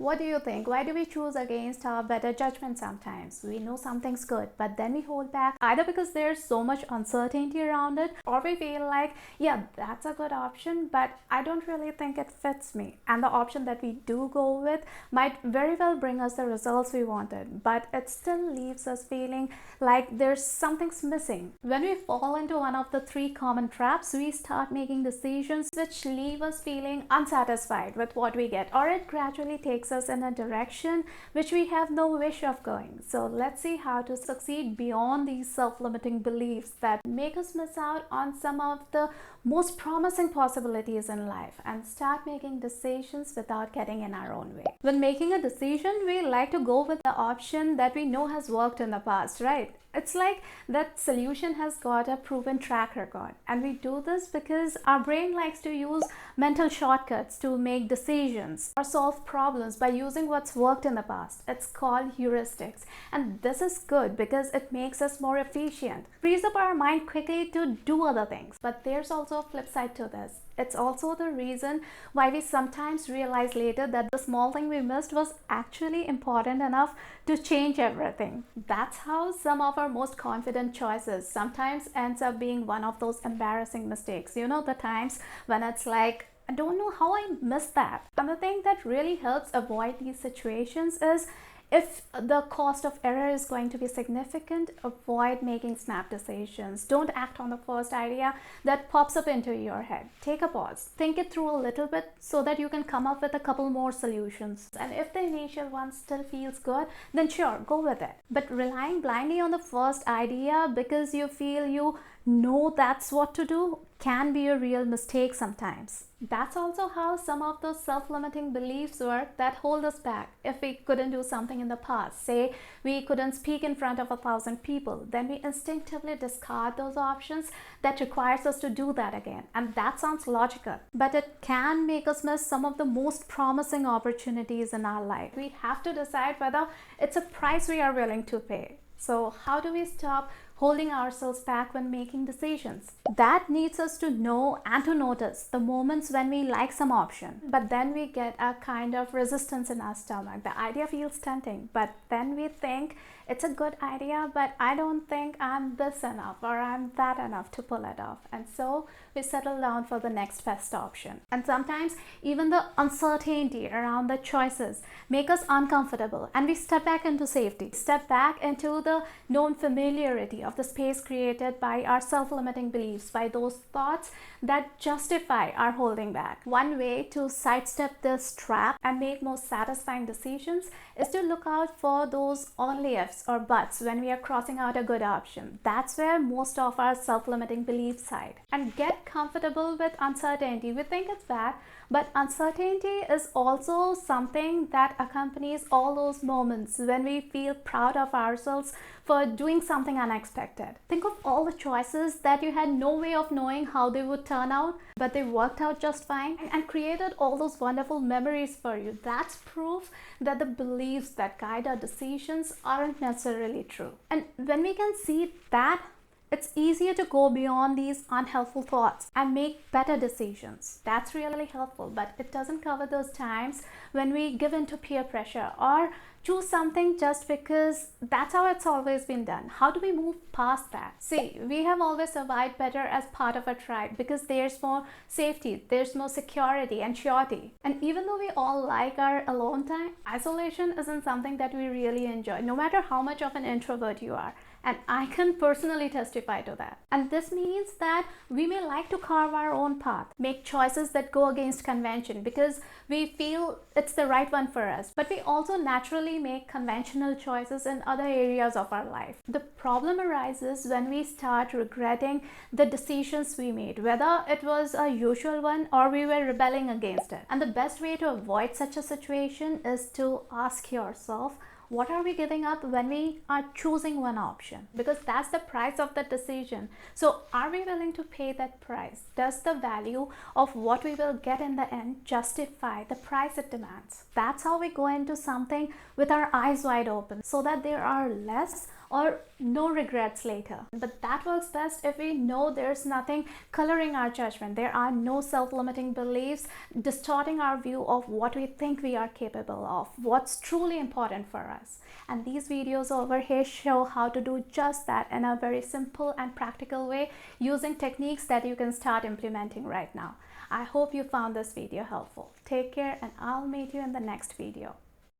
What do you think? Why do we choose against our better judgment sometimes? We know something's good, but then we hold back, either because there's so much uncertainty around it, or we feel like, yeah, that's a good option, but I don't really think it fits me. And the option that we do go with might very well bring us the results we wanted, but it still leaves us feeling like there's something's missing. When we fall into one of the three common traps, we start making decisions which leave us feeling unsatisfied with what we get, or it gradually takes us in a direction which we have no wish of going. So let's see how to succeed beyond these self-limiting beliefs that make us miss out on some of the most promising possibilities in life and start making decisions without getting in our own way. When making a decision, we like to go with the option that we know has worked in the past, right? It's like that solution has got a proven track record, and we do this because our brain likes to use mental shortcuts to make decisions or solve problems by using what's worked in the past. It's called heuristics, and this is good because it makes us more efficient, frees up our mind quickly to do other things. But there's also a flip side to this. It's also the reason why we sometimes realize later that the small thing we missed was actually important enough to change everything. That's how some of our most confident choices sometimes ends up being one of those embarrassing mistakes. You know, the times when it's like, I don't know how I missed that. And the thing that really helps avoid these situations is, if the cost of error is going to be significant, avoid making snap decisions. Don't act on the first idea that pops up into your head. Take a pause. Think it through a little bit so that you can come up with a couple more solutions. And if the initial one still feels good, then sure, go with it. But relying blindly on the first idea because you feel you know that's what to do can be a real mistake sometimes. That's also how some of those self-limiting beliefs work that hold us back. If we couldn't do something in the past, say we couldn't speak in front of 1,000 people, then we instinctively discard those options that requires us to do that again. And that sounds logical, but it can make us miss some of the most promising opportunities in our life. We have to decide whether it's a price we are willing to pay. So how do we stop holding ourselves back when making decisions? That needs us to know and to notice the moments when we like some option, but then we get a kind of resistance in our stomach. The idea feels tempting, but then we think it's a good idea, but I don't think I'm this enough or I'm that enough to pull it off. And so we settle down for the next best option. And sometimes even the uncertainty around the choices make us uncomfortable, and we step back into safety, step back into the known familiarity of the space created by our self-limiting beliefs, by those thoughts that justify our holding back. One way to sidestep this trap and make more satisfying decisions is to look out for those only ifs or buts when we are crossing out a good option. That's where most of our self-limiting beliefs hide. And get comfortable with uncertainty. We think it's bad, but uncertainty is also something that accompanies all those moments when we feel proud of ourselves for doing something unexpected. Think of all the choices that you had no way of knowing how they would turn out, but they worked out just fine and created all those wonderful memories for you. That's proof that the beliefs that guide our decisions aren't necessarily true. And when we can see that, it's easier to go beyond these unhelpful thoughts and make better decisions. That's really helpful, but it doesn't cover those times when we give in to peer pressure or choose something just because that's how it's always been done. How do we move past that? See, we have always survived better as part of a tribe because there's more safety, there's more security and surety. And even though we all like our alone time, isolation isn't something that we really enjoy, no matter how much of an introvert you are. And I can personally testify to that. And this means that we may like to carve our own path, make choices that go against convention because we feel it's the right one for us. But we also naturally make conventional choices in other areas of our life. The problem arises when we start regretting the decisions we made, whether it was a usual one or we were rebelling against it. And the best way to avoid such a situation is to ask yourself, what are we giving up when we are choosing one option? Because that's the price of the decision. So are we willing to pay that price? Does the value of what we will get in the end justify the price it demands? That's how we go into something with our eyes wide open, so that there are less or no regrets later. But that works best if we know there's nothing coloring our judgment. There are no self-limiting beliefs distorting our view of what we think we are capable of, what's truly important for us. And these videos over here show how to do just that in a very simple and practical way, using techniques that you can start implementing right now. I hope you found this video helpful. Take care, and I'll meet you in the next video.